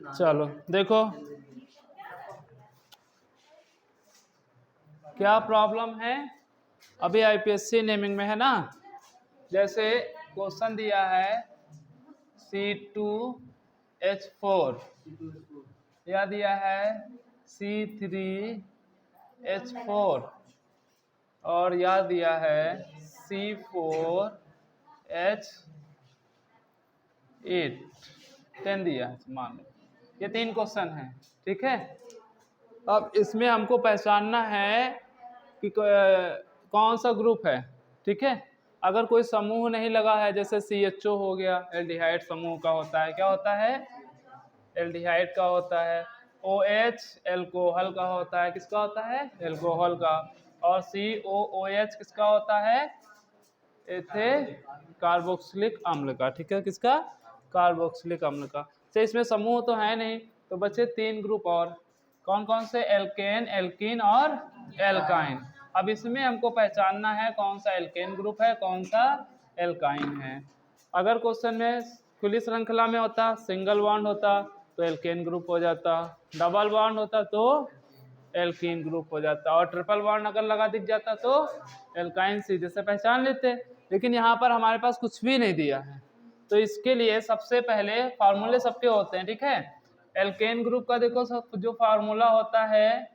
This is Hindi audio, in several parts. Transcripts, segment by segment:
चलो देखो क्या प्रॉब्लम है। अभी आईपीएससी नेमिंग में है ना, जैसे क्वेश्चन दिया है C2H4 या दिया है C3H4 और यह दिया है C4H8 10 दिया है मान लो। ये 3 क्वेश्चन हैं, ठीक है। अब इसमें हमको पहचानना है कि कौन सा ग्रुप है, ठीक है। अगर कोई समूह नहीं लगा है, जैसे CHO हो गया, एल्डिहाइड समूह का होता है, क्या होता है, एल्डिहाइड का होता है। OH एल्कोहल का होता है, किसका होता है, एल्कोहल का। और COOH किसका होता है, एथे कार्बोक्सिलिक अम्ल का, ठीक है, किसका, कार्बोक्सिलिक अम्ल का। तो इसमें समूह तो है नहीं, तो बचे 3 ग्रुप और, कौन कौन से, एल्केन, एल्कीन और एल्काइन। अब इसमें हमको पहचानना है कौन सा एल्केन ग्रुप है, कौन सा एल्काइन है। अगर क्वेश्चन में खुली श्रृंखला में होता, सिंगल बॉन्ड होता तो एल्केन ग्रुप हो जाता, डबल बॉन्ड होता तो एल्कीन ग्रुप हो जाता, और ट्रिपल बॉन्ड अगर लगा दिख जाता तो एल्काइन सीधे से पहचान लेते। लेकिन यहाँ पर हमारे पास कुछ भी नहीं दिया है, तो इसके लिए सबसे पहले फार्मूले सबके होते हैं, ठीक है। एल्केन ग्रुप का देखो सब जो फार्मूला होता है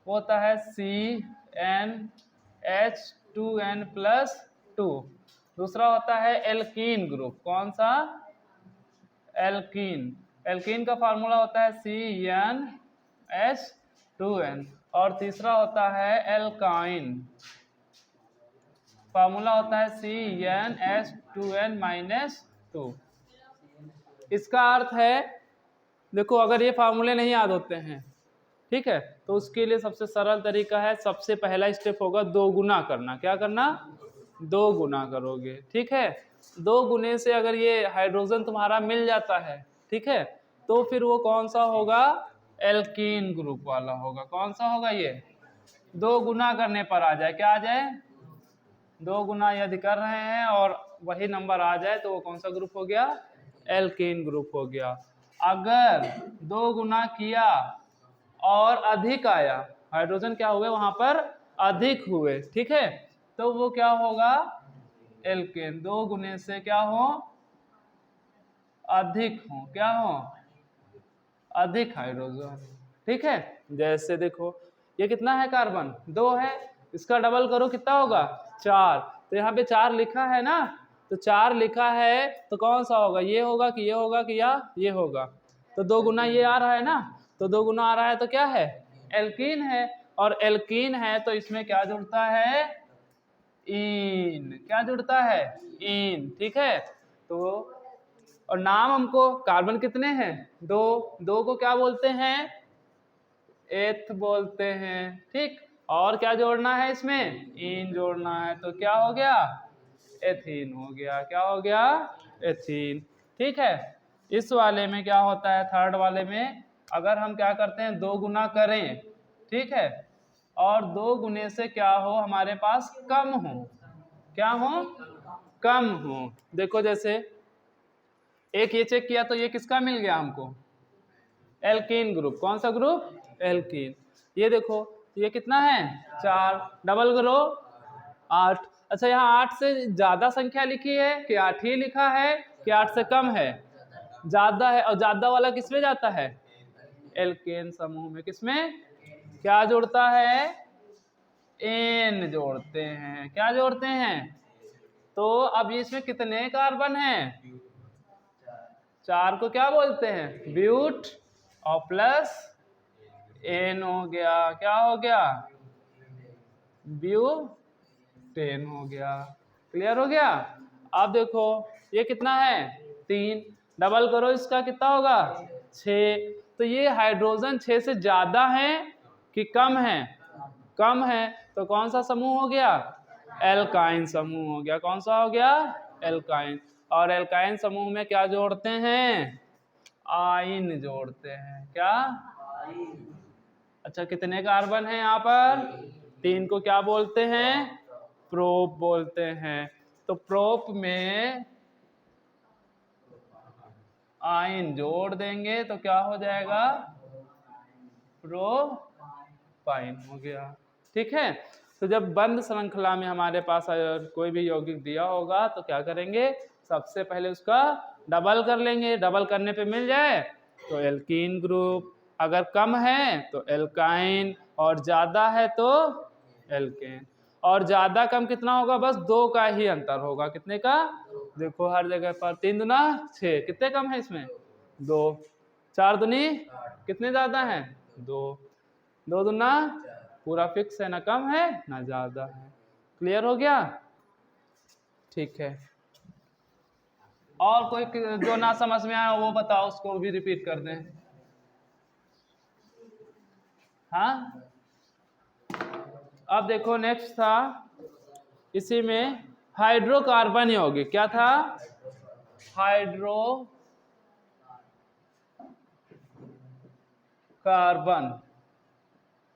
वो होता है CnH2n+2। दूसरा होता है एल्कीन ग्रुप, कौन सा, एल्कीन। एल्कीन का फार्मूला होता है CnH2n। और तीसरा होता है एल्काइन, फार्मूला होता है CnH2n-2। इसका अर्थ है, देखो अगर ये फार्मूले नहीं याद होते हैं, ठीक है, तो उसके लिए सबसे सरल तरीका है, सबसे पहला स्टेप होगा 2 गुना करना। क्या करना, 2 गुना करोगे, ठीक है। 2 गुने से अगर ये हाइड्रोजन तुम्हारा मिल जाता है, ठीक है, तो फिर वो कौन सा होगा, एल्कीन ग्रुप वाला होगा। कौन सा होगा ये, 2 गुना करने पर आ जाए, क्या आ जाए, 2 गुना यदि कर रहे हैं और वही नंबर आ जाए तो वो कौन सा ग्रुप हो गया, एल्कीन ग्रुप हो गया। अगर 2 गुना किया और अधिक आया, हाइड्रोजन क्या हुए वहां पर, अधिक हुए, ठीक है, तो वो क्या होगा, एल्केन। 2 गुने से क्या हो, अधिक हो, क्या हो, अधिक हाइड्रोजन, ठीक है। जैसे देखो ये कितना है, कार्बन 2 है, इसका डबल करो कितना होगा, 4। तो यहाँ पे 4 लिखा है ना, तो 4 लिखा है तो कौन सा होगा, ये होगा कि ये होगा कि या ये होगा। तो 2 गुना ये आ रहा है ना, तो 2 गुना आ रहा है तो क्या है, एल्कीन है। और एल्कीन है तो इसमें क्या जुड़ता है, इन, क्या जुड़ता है, इन, ठीक है। तो और नाम हमको, कार्बन कितने हैं, 2, 2 को क्या बोलते हैं, एथ बोलते हैं, ठीक। और क्या जोड़ना है इसमें, इन जोड़ना है, तो क्या हो गया, एथीन हो गया। क्या हो गया, एथीन, ठीक है। इस वाले में क्या होता है, थर्ड वाले में अगर हम क्या करते हैं, 2 गुना करें, ठीक है, और 2 गुने से क्या हो, हमारे पास कम हो, क्या हो, कम हो। देखो जैसे एक ये चेक किया तो ये किसका मिल गया हमको, एल्कीन ग्रुप। कौन सा ग्रुप, एल्कीन। ये देखो ये कितना है, 4, डबल करो 8। अच्छा यहाँ 8 से ज्यादा संख्या लिखी है कि 8 ही लिखा है कि 8 से कम है, ज्यादा है। और ज्यादा वाला किसमें जाता है, एल्केन समूह में, किसमें, क्या जोड़ता है, एन जोड़ते हैं। क्या जोड़ते हैं, तो अब इसमें कितने कार्बन हैं, 4 को क्या बोलते हैं, ब्यूट, और प्लस एन हो गया, क्या हो गया, ब्यूटेन हो गया। क्लियर हो गया। अब देखो ये कितना है, 3, डबल करो इसका कितना होगा, 6। तो ये हाइड्रोजन 6 से ज्यादा है कि कम है, कम है, तो कौन सा समूह हो गया, एल्काइन समूह हो गया। कौन सा हो गया, एल्काइन। और एल्काइन समूह में क्या जोड़ते हैं, आइन जोड़ते हैं। क्या, अच्छा कितने कार्बन है यहाँ पर, 3 को क्या बोलते हैं, प्रोप बोलते हैं। तो प्रोप में आइन जोड़ देंगे तो क्या हो जाएगा, प्रोपाइन हो गया। ठीक है, तो जब बंद श्रृंखला में हमारे पास अगर कोई भी यौगिक दिया होगा तो क्या करेंगे, सबसे पहले उसका डबल कर लेंगे। डबल करने पे मिल जाए तो एल्कीन ग्रुप, अगर कम है तो एल्काइन, और ज्यादा है तो एल्केन। और ज्यादा कम कितना होगा, बस 2 का ही अंतर होगा। कितने का, देखो हर जगह पर 3 दूना 6, कितने कम है इसमें 2, 4 दूनी कितने ज्यादा है 2, 2 दूना पूरा फिक्स है, ना कम है ना ज्यादा है। क्लियर हो गया, ठीक है। और कोई जो ना समझ में आया वो बताओ, उसको भी रिपीट कर दें। हाँ, अब देखो नेक्स्ट था इसी में हाइड्रोकार्बन यौगिक। क्या था, हाइड्रोकार्बन।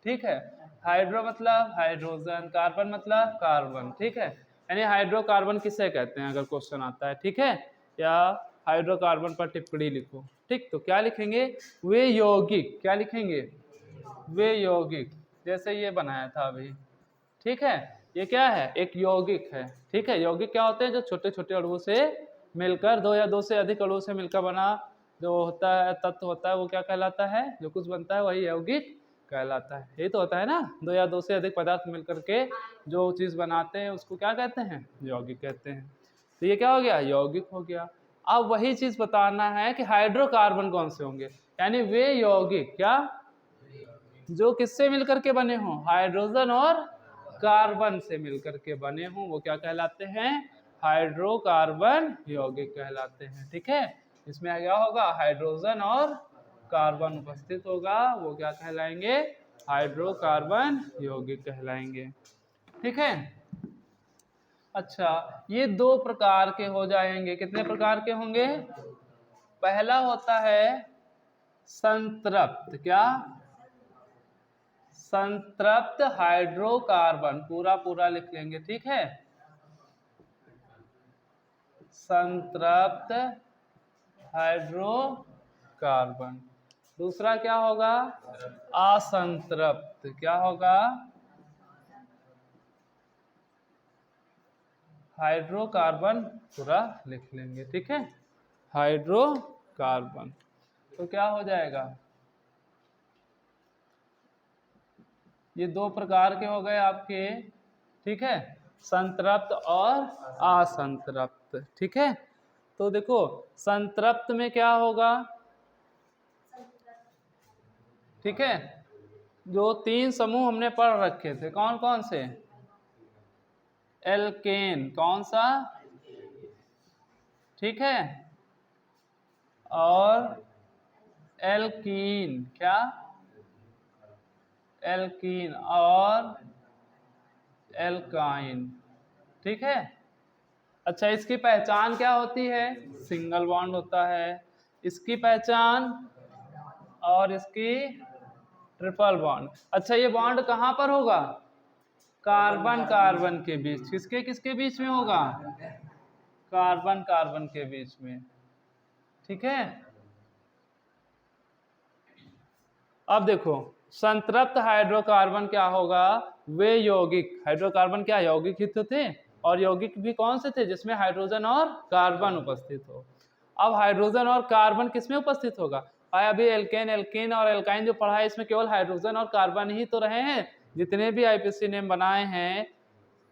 ठीक है, हाइड्रो मतलब हाइड्रोजन, कार्बन मतलब कार्बन। ठीक है, यानी हाइड्रोकार्बन किसे कहते हैं अगर क्वेश्चन आता है। ठीक है, या हाइड्रोकार्बन पर टिप्पणी लिखो। ठीक, तो क्या लिखेंगे, वे यौगिक। क्या लिखेंगे, वे यौगिक, जैसे ये बनाया था अभी। ठीक है, ये क्या है, एक यौगिक है। ठीक है, यौगिक क्या होते हैं, जो छोटे छोटे अणुओं से मिलकर, 2 या 2 से अधिक अणुओं से मिलकर बना जो होता है, तत्व होता है, वो क्या कहलाता है, जो कुछ बनता है वही यौगिक कहलाता है। यही तो होता है ना, 2 या 2 से अधिक पदार्थ मिलकर के जो चीज बनाते हैं उसको क्या कहते हैं, यौगिक कहते हैं। तो ये क्या हो गया, यौगिक हो गया। अब वही चीज बताना है कि हाइड्रोकार्बन कौन से होंगे, यानी वे यौगिक क्या, जो किससे मिलकर के बने हों, हाइड्रोजन और कार्बन से मिलकर के बने हों, वो क्या कहलाते हैं, हाइड्रोकार्बन यौगिक कहलाते हैं। ठीक है, इसमें क्या होगा, हाइड्रोजन और कार्बन उपस्थित होगा, वो क्या कहलाएंगे, हाइड्रोकार्बन यौगिक कहलाएंगे। ठीक है, अच्छा, ये 2 प्रकार के हो जाएंगे। कितने प्रकार के होंगे, पहला होता है संतृप्त। क्या, संतृप्त हाइड्रोकार्बन, पूरा पूरा लिख लेंगे। ठीक है, संतृप्त हाइड्रोकार्बन। दूसरा क्या होगा, असंतृप्त। क्या होगा, हाइड्रोकार्बन पूरा लिख लेंगे। ठीक है, हाइड्रोकार्बन, तो क्या हो जाएगा, ये 2 प्रकार के हो गए आपके। ठीक है, संतृप्त और असंतृप्त। ठीक है, तो देखो संतृप्त में क्या होगा, ठीक है, जो 3 समूह हमने पढ़ रखे थे, कौन कौन से, एल्केन, कौन सा, ठीक है, और एल्कीन। क्या, एल्कीन और एल्काइन। ठीक है, अच्छा, इसकी पहचान क्या होती है, सिंगल बॉन्ड होता है इसकी पहचान, और इसकी ट्रिपल बॉन्ड। अच्छा, ये बॉन्ड कहाँ पर होगा, कार्बन कार्बन के बीच। किसके किसके बीच में होगा, कार्बन कार्बन के बीच में। ठीक है, अब देखो संतृप्त हाइड्रोकार्बन क्या होगा, वे यौगिक, हाइड्रोकार्बन क्या यौगिक ही तो थे, और यौगिक भी कौन से थे, जिसमें हाइड्रोजन और कार्बन उपस्थित हो। अब हाइड्रोजन और कार्बन किसमें उपस्थित होगा, अभी एल्केन, एल्कीन और एल्काइन जो पढ़ा है, इसमें केवल हाइड्रोजन और कार्बन ही तो रहे हैं। जितने भी आईपीसी नेम बनाए हैं,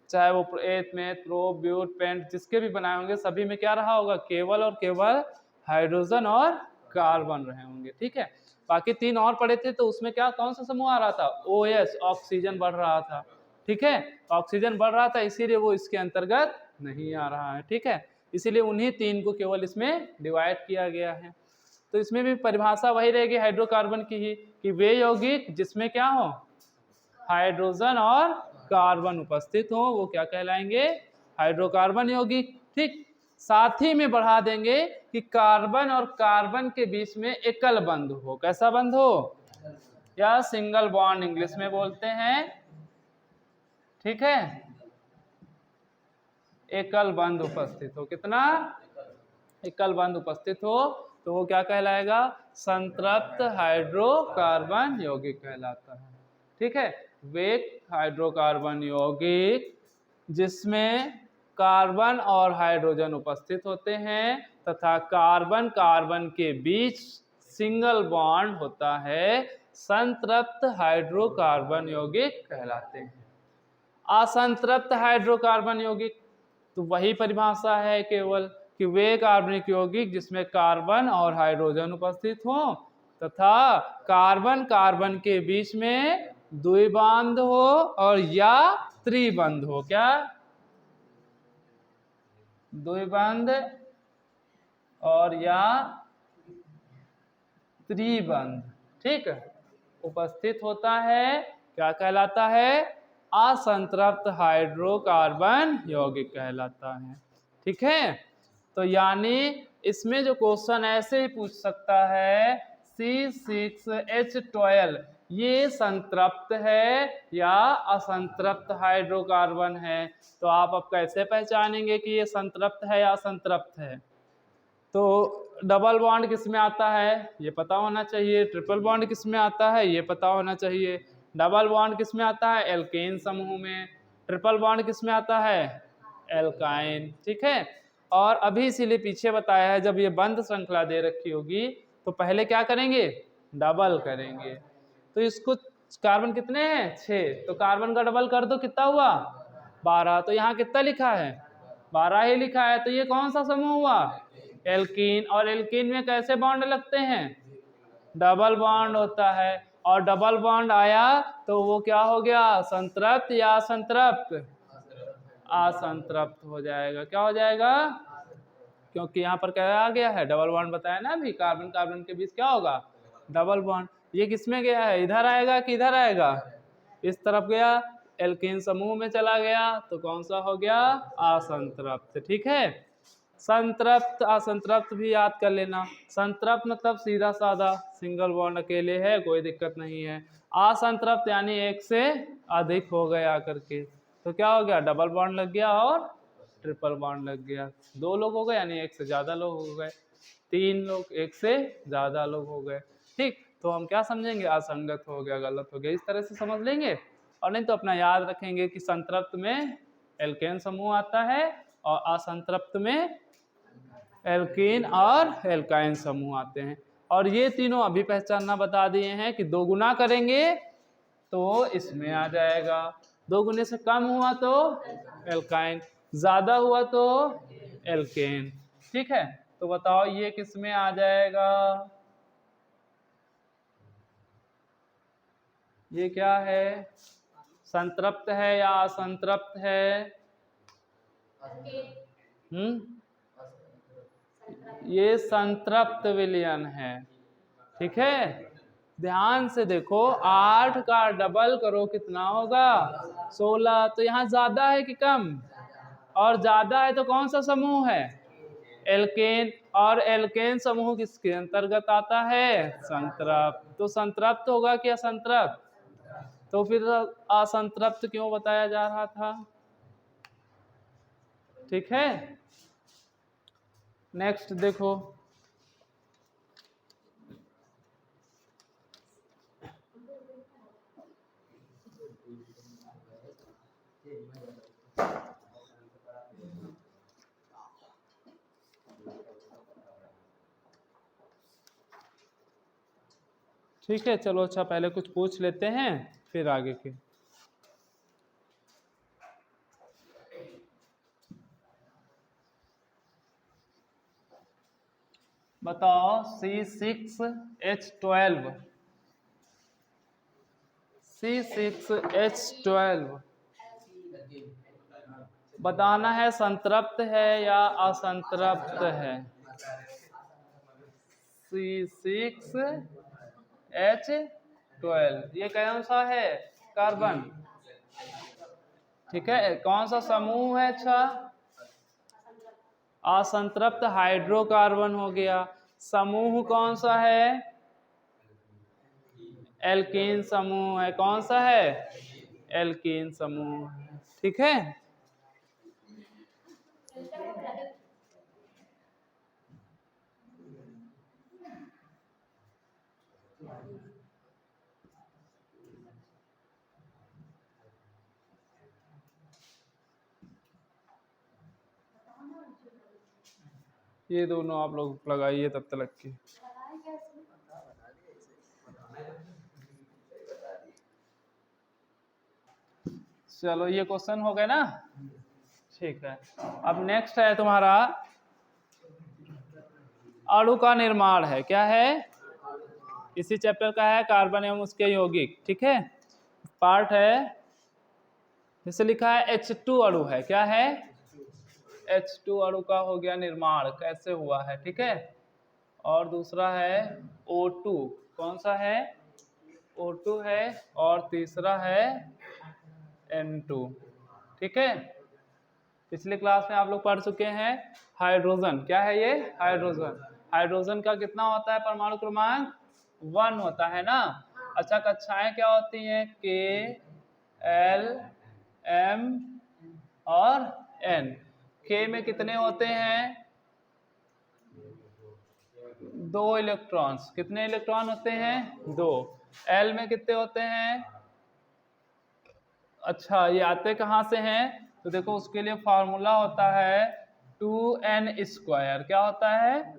चाहे वो एथ में प्रो ब्यूट पेंट जिसके भी बनाए होंगे, सभी में क्या रहा होगा, केवल और केवल हाइड्रोजन और कार्बन रहे होंगे। ठीक है, बाकी 3 और पढ़े थे, तो उसमें क्या, कौन सा समूह आ रहा था, OS, ऑक्सीजन बढ़ रहा था। ठीक है, ऑक्सीजन बढ़ रहा था, इसीलिए वो इसके अंतर्गत नहीं आ रहा है। ठीक है, इसीलिए उन्हीं 3 को केवल इसमें डिवाइड किया गया है। तो इसमें भी परिभाषा वही रहेगी हाइड्रोकार्बन की ही, कि वे यौगिक जिसमें क्या हो, हाइड्रोजन और कार्बन उपस्थित हो, वो क्या कहलाएंगे, हाइड्रोकार्बन यौगिक। ठीक, साथ ही में बढ़ा देंगे कि कार्बन और कार्बन के बीच में एकल बंध हो। कैसा बंध हो, या सिंगल बॉन्ड इंग्लिश में बोलते हैं। ठीक है, एकल बंध उपस्थित हो। कितना, एकल बंध उपस्थित हो, तो वो क्या कहलाएगा? संतृप्त हाइड्रोकार्बन यौगिक कहलाता है। ठीक है, वे हाइड्रोकार्बन यौगिक जिसमें कार्बन और हाइड्रोजन उपस्थित होते हैं तथा कार्बन कार्बन के बीच सिंगल बॉन्ड होता है, संतृप्त हाइड्रोकार्बन यौगिक कहलाते हैं। असंतृप्त हाइड्रोकार्बन यौगिक, तो वही परिभाषा है केवल कि वे कार्बनिक यौगिक जिसमें कार्बन और हाइड्रोजन उपस्थित हो तथा कार्बन कार्बन के बीच में द्विबंध हो और या त्रिबंध हो। क्या? द्विबंध और या त्रिबंध, ठीक है, उपस्थित होता है, क्या कहलाता है? असंतृप्त हाइड्रोकार्बन यौगिक कहलाता है। ठीक है, तो यानी इसमें जो क्वेश्चन ऐसे ही पूछ सकता है C6H12 ये संतृप्त है या असंतृप्त हाइड्रोकार्बन है। तो आप अब कैसे पहचानेंगे कि ये संतृप्त है या असंतृप्त है? तो डबल बॉन्ड किस में आता है ये पता होना चाहिए, ट्रिपल बॉन्ड किस में आता है ये पता होना चाहिए। डबल बॉन्ड किस में आता है? एल्केन समूह में। ट्रिपल बॉन्ड किस में आता है? एल्काइन। ठीक है, और अभी इसीलिए पीछे बताया है जब ये बंद श्रृंखला दे रखी होगी तो पहले क्या करेंगे? डबल करेंगे। तो इसको कार्बन कितने हैं? 6, तो कार्बन का डबल कर दो, कितना हुआ? 12। तो यहाँ कितना लिखा है? 12 ही लिखा है। तो ये कौन सा समूह हुआ? एल्कीन। और एल्कीन में कैसे बॉन्ड लगते हैं? डबल बॉन्ड होता है, और डबल बॉन्ड आया तो वो क्या हो गया? संतृप्त या असंतृप्त? असंतृप्त हो जाएगा। क्या हो जाएगा? क्योंकि यहाँ पर क्या आ गया है? डबल बॉन्ड बताया ना अभी, कार्बन कार्बन के बीच क्या होगा? Double bond. ये किसमें गया है? इधर आएगा कि इधर आएगा? इस तरफ गया, एल्कीन समूह में चला गया, तो कौन सा हो गया? असंतृप्त। ठीक है, संतृप्त असंतृप्त भी याद कर लेना। संतृप्त मतलब सीधा साधा सिंगल बॉन्ड अकेले है, कोई दिक्कत नहीं है। असंतृप्त यानी एक से अधिक हो गया करके, तो क्या हो गया? डबल बॉन्ड लग गया और ट्रिपल बॉन्ड लग गया। 2 लोग हो गए यानी एक से ज्यादा लोग हो गए, 3 लोग एक से ज्यादा लोग हो गए। ठीक, तो हम क्या समझेंगे? असंगत हो गया, गलत हो गया, इस तरह से समझ लेंगे। और नहीं तो अपना याद रखेंगे कि संतृप्त में एल्केन समूह आता है और असंतृप्त में एल्कीन और एल्काइन समूह आते हैं। और ये तीनों अभी पहचानना बता दिए हैं कि 2 गुना करेंगे तो इसमें आ जाएगा, 2 गुने से कम हुआ तो एल्काइन, ज्यादा हुआ तो एल्केन। ठीक है, तो बताओ ये किस में आ जाएगा? ये क्या है? संतृप्त है या असंतृप्त है? ये संतृप्त विलयन है। ठीक है, ध्यान से देखो, 8 का डबल करो कितना होगा? 16। तो यहाँ ज्यादा है कि कम? और ज्यादा है तो कौन सा समूह है? एल्केन। और एल्केन समूह किसके अंतर्गत आता है? संतृप्त। तो संतृप्त होगा कि असंतृप्त? तो फिर असंतृप्त क्यों बताया जा रहा था? ठीक है, नेक्स्ट देखो, ठीक है, चलो अच्छा पहले कुछ पूछ लेते हैं फिर आगे के। बताओ C6H12, C6H12 बताना है संतृप्त है या असंतृप्त है। C6H12 ये कौन सा है? कार्बन। ठीक है, कौन सा समूह है? अच्छा, असंतृप्त हाइड्रोकार्बन हो गया। समूह कौन सा है? एल्कीन समूह है। कौन सा है? एल्कीन समूह। ठीक है, ये दोनों आप लोग लगाइए तब तक की। चलो ये क्वेश्चन हो गए ना, ठीक है। अब नेक्स्ट है तुम्हारा अणु का निर्माण है, क्या है, इसी चैप्टर का है, कार्बन एवं उसके यौगिक, ठीक है। पार्ट है, जैसे लिखा है H2 अणु है, क्या है, H2 अणु का हो गया निर्माण, कैसे हुआ है, ठीक है। और दूसरा है O2, कौन सा है, O2 है, और तीसरा है N2, ठीक है। पिछले क्लास में आप लोग पढ़ चुके हैं हाइड्रोजन, क्या है ये, हाइड्रोजन। हाइड्रोजन का कितना होता है परमाणु क्रमांक, 1 होता है ना। अच्छा, कक्षाएं क्या होती हैं, K, L, M और N। K में कितने होते हैं, 2 इलेक्ट्रॉन्स, कितने इलेक्ट्रॉन होते हैं, 2। L में कितने होते हैं, अच्छा ये आते कहाँ से हैं, तो देखो उसके लिए फॉर्मूला होता है 2n², क्या होता है,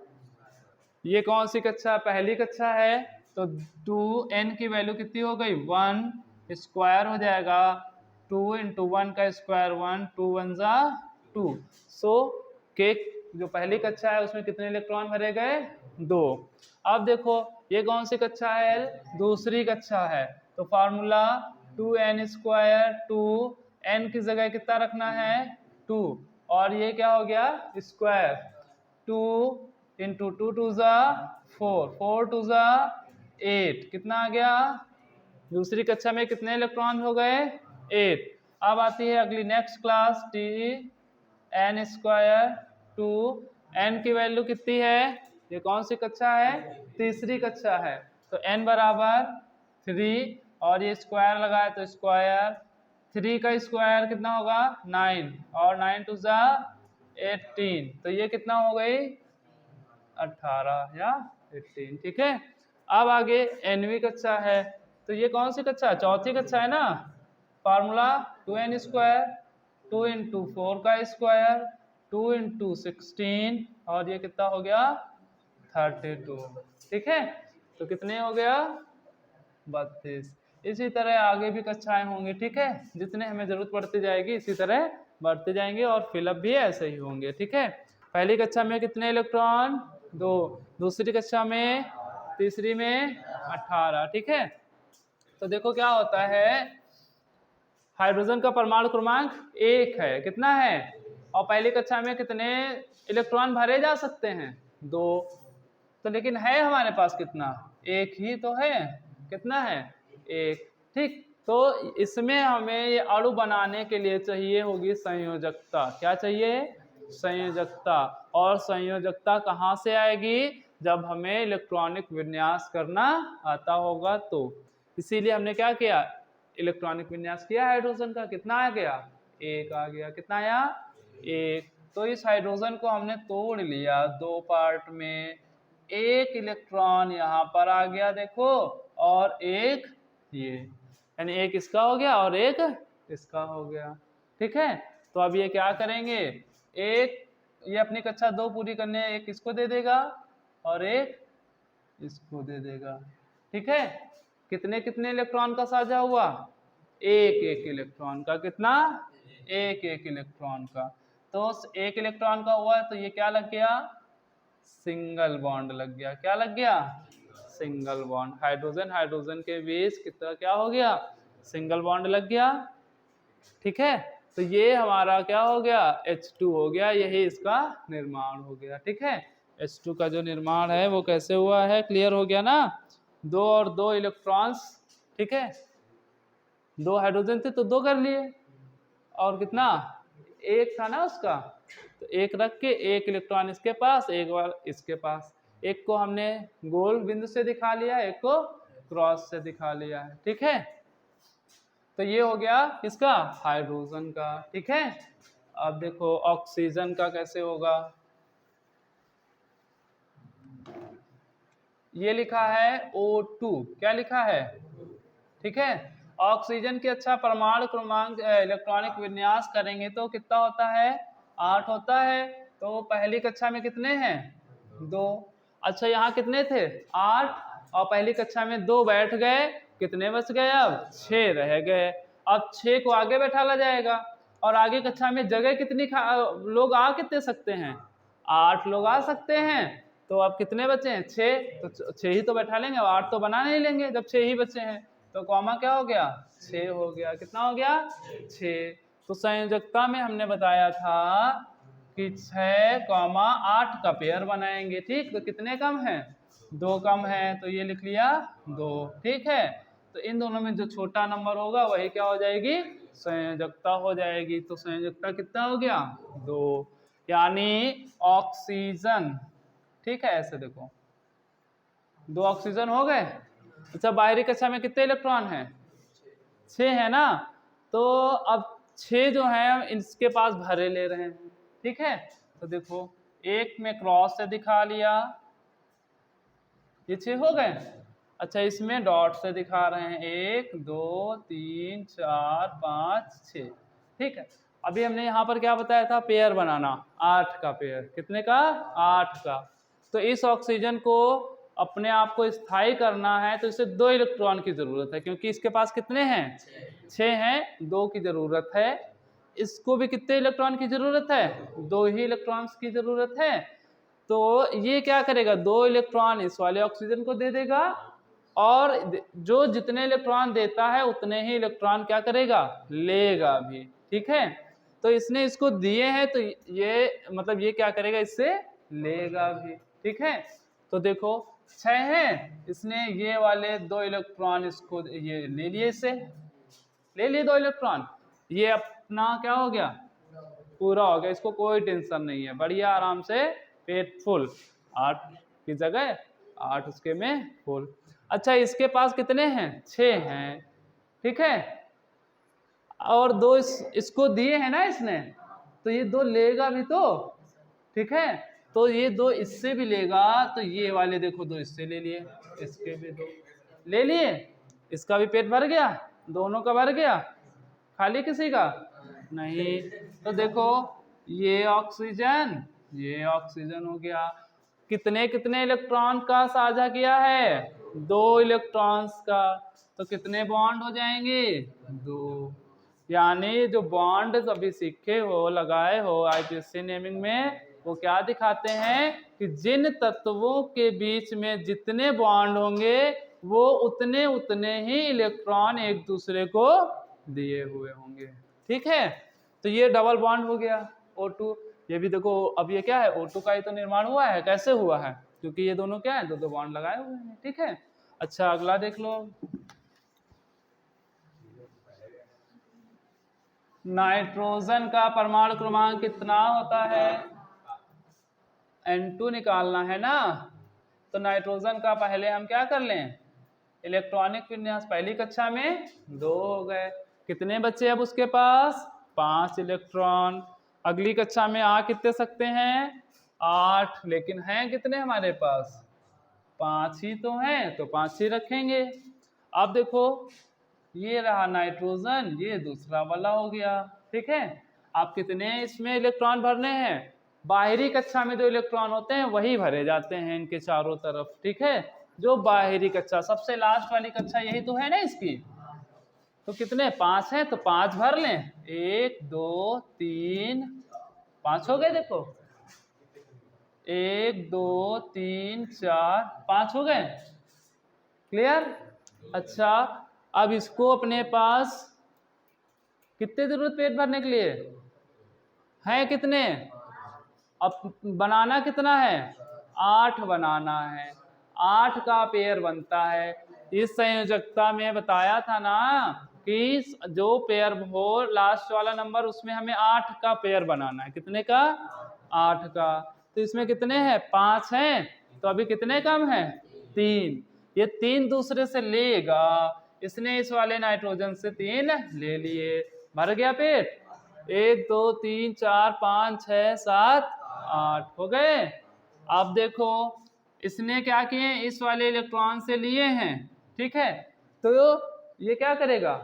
ये कौन सी कक्षा, पहली कक्षा है, तो 2n की वैल्यू कितनी हो गई, 1, स्क्वायर हो जाएगा 2 × 1 का स्क्वायर 1, 2 1 जा 2। सो के जो पहली कक्षा है उसमें कितने इलेक्ट्रॉन भरे गए, 2। अब देखो ये कौन सी कक्षा है, दूसरी कक्षा है, तो फार्मूला 2n², 2 n की जगह कितना रखना है, 2, और ये क्या हो गया, स्क्वायर 2 × 2 2 जा 4, 4 2 जा 8, कितना आ गया, दूसरी कक्षा में कितने इलेक्ट्रॉन हो गए, 8। अब आती है अगली नेक्स्ट क्लास, Tn², 2 n की वैल्यू कितनी है, ये कौन सी कक्षा है, तीसरी कक्षा है, तो n बराबर 3, और ये स्क्वायर लगाए तो स्क्वायर 3 का स्क्वायर कितना होगा, 9, और 9 2 जा 18, तो ये कितना हो गई, 18 या 18, ठीक है। अब आगे nवीं कक्षा है, तो ये कौन सी कक्षा, चौथी कक्षा है ना। फार्मूला 2n², 2 × 4 का स्क्वायर, 2 × 16, और ये कितना हो गया, 32, ठीक है। तो कितने हो गया, 32। इसी तरह आगे भी कक्षाएं होंगी, ठीक है, जितने हमें जरूरत पड़ती जाएगी इसी तरह बढ़ते जाएंगे, और फिलअप भी ऐसे ही होंगे, ठीक है। पहली कक्षा में कितने इलेक्ट्रॉन, 2, दूसरी कक्षा में, तीसरी में 18, ठीक है। तो देखो क्या होता है, हाइड्रोजन का परमाणु क्रमांक 1 है, कितना है, और पहली कक्षा में कितने इलेक्ट्रॉन भरे जा सकते हैं, 2, तो लेकिन है हमारे पास कितना, 1 ही तो है, कितना है, 1, ठीक। तो इसमें हमें ये अणु बनाने के लिए चाहिए होगी संयोजकता, क्या चाहिए, संयोजकता। और संयोजकता कहाँ से आएगी, जब हमें इलेक्ट्रॉनिक विन्यास करना आता होगा तो। इसीलिए हमने क्या किया, इलेक्ट्रॉनिक विन्यास किया हाइड्रोजन का, कितना आ गया, 1 आ गया, कितना आया, 1। तो इस हाइड्रोजन को हमने तोड़ लिया 2 पार्ट में, 1 इलेक्ट्रॉन यहाँ पर आ गया देखो, और 1 ये, यानी 1 इसका हो गया और 1 इसका हो गया, ठीक है। तो अब ये क्या करेंगे, एक ये अपनी कक्षा 2 पूरी करने 1 इसको दे देगा और 1 इसको दे देगा, ठीक है। कितने कितने इलेक्ट्रॉन का साझा हुआ, 1 इलेक्ट्रॉन का, कितना, 1 इलेक्ट्रॉन का। तो 1 इलेक्ट्रॉन का हुआ तो ये क्या लग गया, सिंगल बॉन्ड लग गया, क्या लग गया, सिंगल बॉन्ड। हाइड्रोजन हाइड्रोजन के बीच कितना क्या हो गया, सिंगल बॉन्ड लग गया, ठीक है। तो ये हमारा क्या हो गया, H2 हो गया, यही इसका निर्माण हो गया, ठीक है। H2 का जो निर्माण है वो कैसे हुआ है, क्लियर हो गया ना। 2 और 2 इलेक्ट्रॉन्स, ठीक है, 2 हाइड्रोजन थे तो 2 कर लिए, और कितना, 1 था ना उसका, तो 1 रख के 1 इलेक्ट्रॉन इसके पास, 1 बार इसके पास, एक को हमने गोल बिंदु से दिखा लिया, एक को क्रॉस से दिखा लिया है, ठीक है। तो ये हो गया किसका, हाइड्रोजन का, ठीक है। अब देखो ऑक्सीजन का कैसे होगा, ये लिखा है O2, क्या लिखा है, ठीक है। ऑक्सीजन के अच्छा परमाणु क्रमांक इलेक्ट्रॉनिक विन्यास करेंगे तो कितना होता है, 8 होता है। तो पहली कक्षा में कितने हैं, 2। अच्छा यहाँ कितने थे, 8, और पहली कक्षा में 2 बैठ गए, कितने बच गए, अब 6 रह गए। अब 6 को आगे बैठाला जाएगा, और आगे कक्षा में जगह कितनी लोग आ कितने सकते हैं, 8 लोग आ सकते हैं। तो अब कितने बचे हैं, 6, तो 6 ही तो बैठा लेंगे, अब 8 तो बना नहीं लेंगे जब 6 ही बचे हैं। तो कॉमा क्या हो गया, 6 हो गया। कितना हो गया, 6। तो संयोजकता में हमने बताया था कि 6,8 का पेयर बनाएंगे, ठीक। तो कितने कम है, 2 कम है, तो ये लिख लिया 2, ठीक है। तो इन दोनों में जो छोटा नंबर होगा वही क्या हो जाएगी, संयोजकता हो जाएगी। तो संयोजकता कितना हो गया, 2, यानी ऑक्सीजन, ठीक है। ऐसे देखो 2 ऑक्सीजन हो गए। अच्छा बाहरी कक्षा में कितने इलेक्ट्रॉन हैं, 6 है ना। तो अब 6 जो है हम इसके पास भरे ले रहे हैं, ठीक है। तो देखो एक में क्रॉस से दिखा लिया, ये 6 हो गए। अच्छा इसमें डॉट से दिखा रहे हैं, 1 2 3 4 5 6, ठीक है। अभी हमने यहाँ पर क्या बताया था, पेयर बनाना, 8 का पेयर, कितने का, 8 का। तो इस ऑक्सीजन को अपने आप को स्थायी करना है तो इसे 2 इलेक्ट्रॉन की जरूरत है, क्योंकि इसके पास कितने हैं, 6 हैं, 2 की जरूरत है। इसको भी कितने इलेक्ट्रॉन की जरूरत है, 2 ही इलेक्ट्रॉन्स की जरूरत है। तो ये क्या करेगा, 2 इलेक्ट्रॉन इस वाले ऑक्सीजन को दे देगा, और जो जितने इलेक्ट्रॉन देता है उतने ही इलेक्ट्रॉन क्या करेगा, लेगा भी, ठीक है। तो इसने इसको दिए हैं तो ये मतलब ये क्या करेगा, इससे लेगा भी, ठीक है। तो देखो 6 है, इसने ये वाले 2 इलेक्ट्रॉन इसको ये ले लिए, इससे ले लिए 2 इलेक्ट्रॉन, ये अपना क्या हो गया, पूरा हो गया। इसको कोई टेंशन नहीं है, बढ़िया आराम से पेट फुल, 8 की जगह 8 उसके में फुल। अच्छा इसके पास कितने हैं, 6 हैं, ठीक है। और 2 इसको दिए हैं ना इसने, तो ये 2 लेगा भी तो, ठीक है। तो ये 2 इससे भी लेगा, तो ये वाले देखो 2 इससे ले लिए, इसके भी 2 ले लिए, इसका भी पेट भर गया, दोनों का भर गया, खाली किसी का नहीं। तो देखो ये ऑक्सीजन, ये ऑक्सीजन हो गया। कितने कितने इलेक्ट्रॉन का साझा किया है, 2 इलेक्ट्रॉन्स का। तो कितने बॉन्ड हो जाएंगे, 2। यानी जो बॉन्ड अभी सीखे हो, लगाए हो आईपीएससी नेमिंग में, वो क्या दिखाते हैं कि जिन तत्वों के बीच में जितने बॉन्ड होंगे वो उतने उतने ही इलेक्ट्रॉन एक दूसरे को दिए हुए होंगे, ठीक है। तो ये डबल बॉन्ड हो गया O2। ये भी देखो अब ये क्या है, O2 का ही तो निर्माण हुआ है, कैसे हुआ है, क्योंकि ये दोनों क्या है, 2 बॉन्ड लगाए हुए हैं, ठीक है। अच्छा अगला देख लो, नाइट्रोजन का परमाणु क्रमांक कितना होता है, N2 निकालना है ना। तो नाइट्रोजन का पहले हम क्या कर लें, इलेक्ट्रॉनिक विन्यास, पहली कक्षा में 2 हो गए, कितने बच्चे अब उसके पास, 5 इलेक्ट्रॉन। अगली कक्षा में आ कितने सकते हैं, 8, लेकिन हैं कितने हमारे पास, 5 ही तो हैं, तो 5 ही रखेंगे। अब देखो ये रहा नाइट्रोजन, ये दूसरा वाला हो गया, ठीक है। आप कितने इसमें इलेक्ट्रॉन भरने हैं, बाहरी कक्षा में जो इलेक्ट्रॉन होते हैं वही भरे जाते हैं इनके चारों तरफ, ठीक है। जो बाहरी कक्षा सबसे लास्ट वाली कक्षा यही तो है ना इसकी। तो कितने, 5 हैं, तो 5 भर लें, 1 2 3 5 हो गए, देखो 1 2 3 4 5 हो गए, क्लियर। अच्छा अब इसको अपने पास कितने जरूरत पेट भरने के लिए है, कितने, अब बनाना कितना है, 8 बनाना है, 8 का पेयर बनता है। इस संयोजकता में बताया था ना कि जो पेयर हो लास्ट वाला नंबर उसमें हमें 8 का पेयर बनाना है, कितने का, 8 का। तो इसमें कितने हैं, 5 हैं, तो अभी कितने कम हैं, 3। ये 3 दूसरे से लेगा, इसने इस वाले नाइट्रोजन से 3 ले लिए, भर गया पेट, 1 2 3 4 5 6 7 8 हो गए। अब देखो इसने क्या किए हैं, इस वाले इलेक्ट्रॉन से लिए हैं, ठीक है। तो ये क्या करेगा,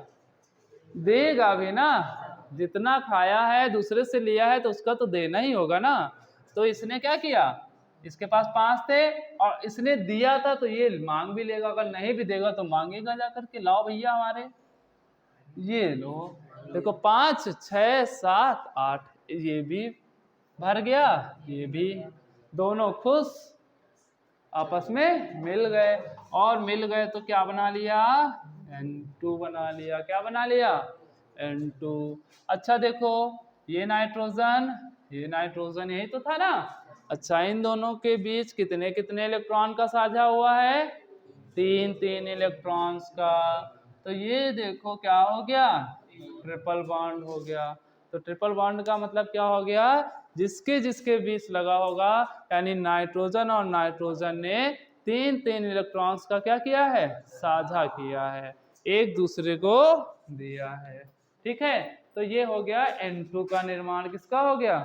देगा भी ना, जितना खाया है दूसरे से लिया है तो उसका तो देना ही होगा ना। तो इसने क्या किया, इसके पास 5 थे और इसने दिया था तो ये मांग भी लेगा, अगर नहीं भी देगा तो मांगेगा जाकर के, लाओ भैया हमारे, ये लो देखो 5 6 7 8, ये भी भर गया, ये भी, दोनों खुश, आपस में मिल गए, और मिल गए तो क्या बना लिया, N2 बना लिया। क्या बना लिया, N2। अच्छा देखो ये नाइट्रोजन, ये नाइट्रोजन यही तो था ना। अच्छा इन दोनों के बीच कितने कितने इलेक्ट्रॉन का साझा हुआ है, 3 3 इलेक्ट्रॉन्स का। तो ये देखो क्या हो गया, ट्रिपल बॉन्ड हो गया। तो ट्रिपल बॉन्ड का मतलब क्या हो गया, जिसके जिसके बीच लगा होगा, यानी नाइट्रोजन और नाइट्रोजन ने 3 3 इलेक्ट्रॉन्स का क्या किया है, साझा किया है, एक दूसरे को दिया है, ठीक है। तो ये हो गया N2 का निर्माण किसका हो गया।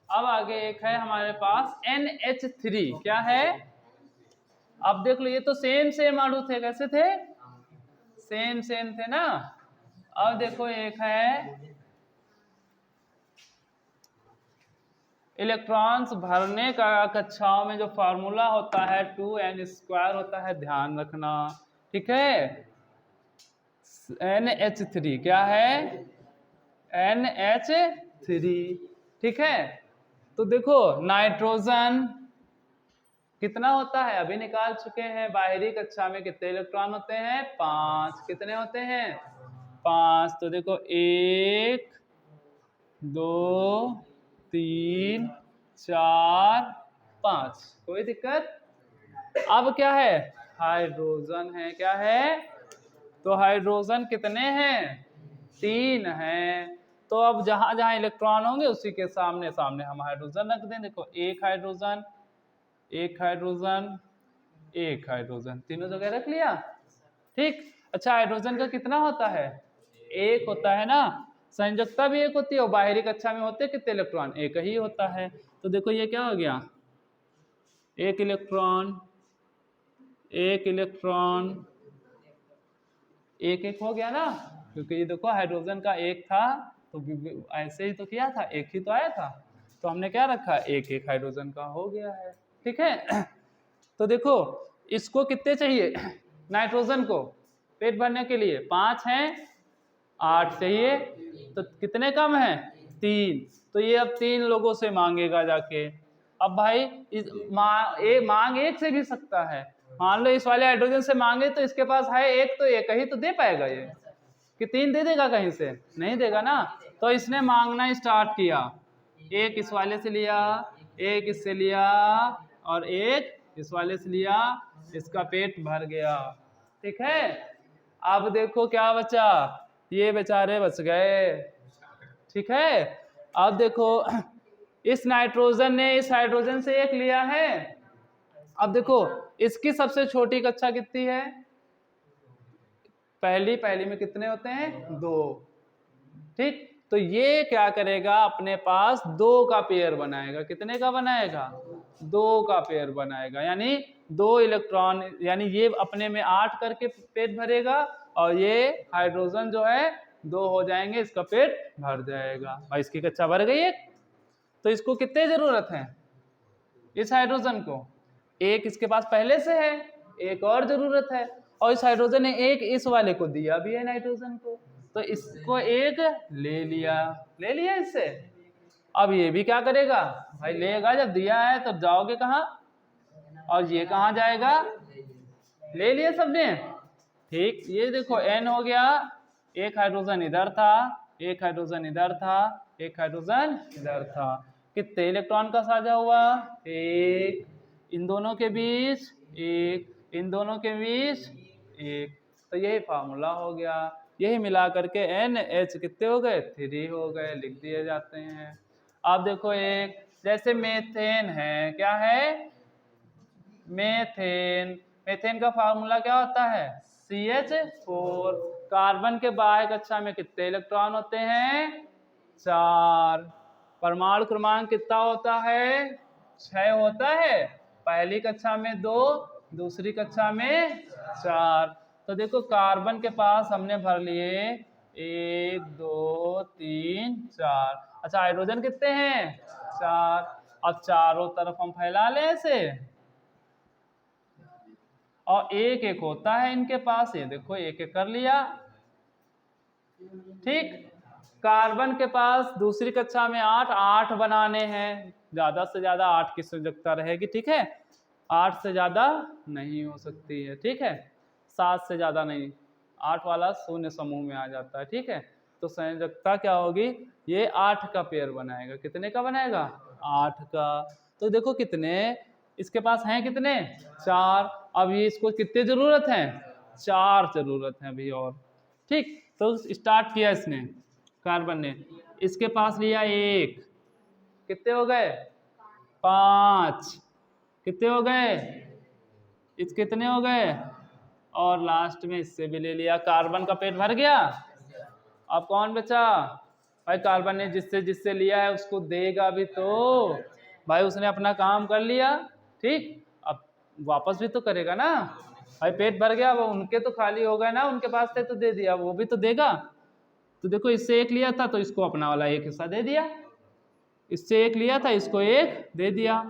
अब आगे एक है हमारे पास NH3, क्या है, अब देख लो ये तो सेम सेम अणु थे, कैसे थे, सेम सेम थे ना। अब देखो एक है इलेक्ट्रॉन्स भरने का, कक्षाओं में जो फार्मूला होता है 2n² होता है, ध्यान रखना, ठीक है। NH3 क्या है, NH3, ठीक है। तो देखो नाइट्रोजन कितना होता है, अभी निकाल चुके हैं, बाहरी कक्षा में कितने इलेक्ट्रॉन होते हैं, 5, कितने होते हैं, 5। तो देखो 1 2 3 4 5, कोई दिक्कत। अब क्या है, हाइड्रोजन है, क्या है, तो हाइड्रोजन कितने हैं, 3 हैं। तो अब जहां जहां इलेक्ट्रॉन होंगे उसी के सामने सामने हम हाइड्रोजन रख दें। देखो एक हाइड्रोजन, एक हाइड्रोजन, एक हाइड्रोजन, तीनों जगह रख लिया, ठीक। अच्छा हाइड्रोजन का कितना होता है, एक होता है ना, संयोजकता भी एक होती है, और बाहरी कक्षा में होते कितने इलेक्ट्रॉन, एक ही होता है। तो देखो ये क्या हो गया, एक इलेक्ट्रॉन, एक इलेक्ट्रॉन, एक एक हो गया ना, क्योंकि ये देखो हाइड्रोजन का एक था तो ऐसे ही तो किया था, एक ही तो आया था, तो हमने क्या रखा, एक एक हाइड्रोजन का हो गया है, ठीक है। तो देखो इसको कितने चाहिए, नाइट्रोजन को पेट भरने के लिए 5 हैं, 8 चाहिए, तो कितने कम हैं, 3। तो ये अब 3 लोगों से मांगेगा जाके। अब भाई मांग एक से भी सकता है, मान लो इस वाले हाइड्रोजन से मांगे तो इसके पास है एक, तो एक ही तो दे पाएगा, ये कि 3 दे देगा, कहीं से नहीं देगा ना। तो इसने मांगना स्टार्ट किया, एक इस वाले से लिया, एक इससे लिया, और एक इस वाले से लिया, इसका पेट भर गया, ठीक है। अब देखो क्या बचा, ये बेचारे बच गए, ठीक है। अब देखो इस नाइट्रोजन ने इस हाइड्रोजन से एक लिया है, अब देखो इसकी सबसे छोटी कक्षा कितनी है, पहली में कितने होते हैं, 2, ठीक। तो ये क्या करेगा, अपने पास 2 का पेयर बनाएगा, कितने का बनाएगा, 2 का पेयर बनाएगा, यानी 2 इलेक्ट्रॉन, यानी ये अपने में 8 करके पेट भरेगा, और ये हाइड्रोजन जो है 2 हो जाएंगे, इसका पेट भर जाएगा, और इसकी कक्षा भर गई एक। तो इसको कितने जरूरत है, इस हाइड्रोजन को, एक इसके पास पहले से है, एक और जरूरत है, और इस हाइड्रोजन ने एक इस वाले को दिया भी है नाइट्रोजन को, तो इसको एक ले लिया इससे। अब ये भी क्या करेगा भाई, लेगा, जब दिया है तो जाओगे कहाँ, और ये कहाँ जाएगा, ले लिया सबने, ठीक। ये देखो N हो गया, एक हाइड्रोजन इधर था, एक हाइड्रोजन इधर था, एक हाइड्रोजन इधर था, कितने इलेक्ट्रॉन का साझा हुआ, एक, इन दोनों के बीच एक, इन दोनों के बीच एक। तो यही फार्मूला हो गया, यही मिला करके NH कितने हो गए, 3 हो गए, लिख दिए जाते हैं। अब देखो एक जैसे मेथेन है, क्या है, मेथेन, मेथेन का फार्मूला क्या होता है, CH4। कार्बन के बाह्य कक्षा में कितने इलेक्ट्रॉन होते हैं, 4। परमाणु क्रमांक कितना होता है, 6 होता है। पहली कक्षा में 2, दूसरी कक्षा में 4। तो देखो कार्बन के पास हमने भर लिए 1 2 3 4। अच्छा हाइड्रोजन कितने हैं? 4। अब चारों तरफ हम फैला लें ऐसे, और एक एक होता है इनके पास, ये देखो एक एक कर लिया। ठीक, कार्बन के पास दूसरी कक्षा में 8 बनाने हैं, ज्यादा से ज्यादा 8 की संयोजकता रहेगी। ठीक है, 8 से ज्यादा नहीं हो सकती है। ठीक है, 7 से ज्यादा नहीं, 8 वाला शून्य समूह में आ जाता है। ठीक है, तो संयोजकता क्या होगी? ये 8 का पेयर बनाएगा। कितने का बनाएगा? 8 का। तो देखो कितने इसके पास हैं, कितने? 4। अब ये इसको कितने जरूरत है? 4 जरूरत है अभी और। ठीक, तो स्टार्ट किया इसने, कार्बन ने, इसके पास लिया 1, कितने हो गए? 5, कितने हो गए? इस कितने हो गए? और लास्ट में इससे भी ले लिया। कार्बन का पेट भर गया। अब कौन बचा? भाई कार्बन ने जिससे जिससे लिया है उसको देगा भी तो। भाई उसने अपना काम कर लिया। ठीक, अब वापस भी तो करेगा ना। भाई पेट भर गया, वो उनके तो खाली हो गए ना, उनके पास थे तो दे दिया, वो भी तो देगा। तो देखो इससे 1 लिया था तो इसको अपना वाला 1 हिस्सा दे दिया, इससे 1 लिया था इसको 1 दे दिया,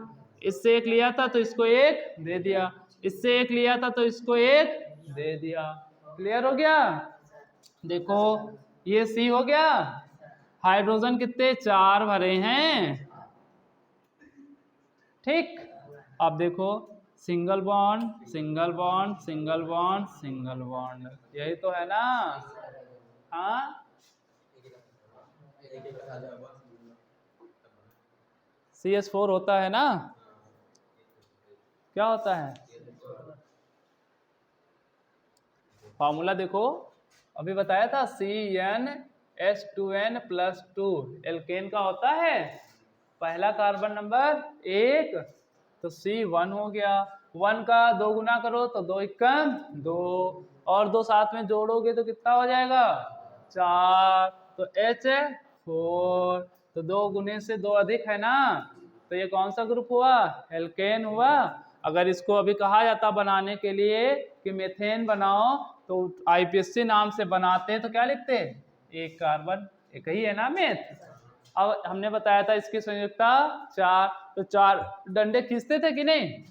इससे 1 लिया था तो इसको 1 दे दिया, इससे 1 लिया था तो इसको 1 दे दिया। क्लियर हो गया? देखो ये सी हो गया। हाइड्रोजन कितने? 4 भरे हैं। ठीक, अब देखो single bond single bond single bond single bond, यही तो है ना। हाँ, CH4 होता है ना। क्या होता है? फॉर्मूला देखो, अभी बताया था CnH2n+2 एल्केन का होता है। पहला कार्बन नंबर 1, तो C1 हो गया। 1 का 2 गुना करो तो 2 एकम 2, और 2 साथ में जोड़ोगे तो कितना हो जाएगा? 4, तो H4, तो 2 गुने से 2 अधिक है ना, तो ये कौन सा ग्रुप हुआ? एल्केन हुआ। अगर इसको अभी कहा जाता बनाने के लिए कि मीथेन बनाओ, तो IPSC नाम से बनाते तो क्या लिखते? एक कार्बन, एक ही है ना मेथ। अब हमने बताया था इसकी संयुक्ता 4, तो 4 डंडे खींचते थे कि नहीं?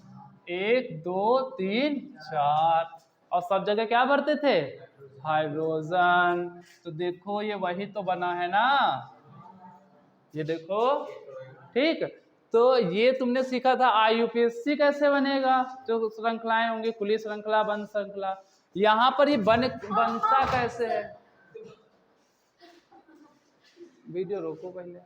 1 2 3 4, और सब जगह क्या भरते थे? हाइड्रोजन। तो देखो ये वही तो बना है ना, ये देखो। ठीक, तो ये तुमने सीखा था IUPAC कैसे बनेगा, जो श्रृंखलाएं होंगी, खुली श्रृंखला, बंद श्रृंखला। यहाँ पर ये बनता कैसे है? वीडियो रोको पहले।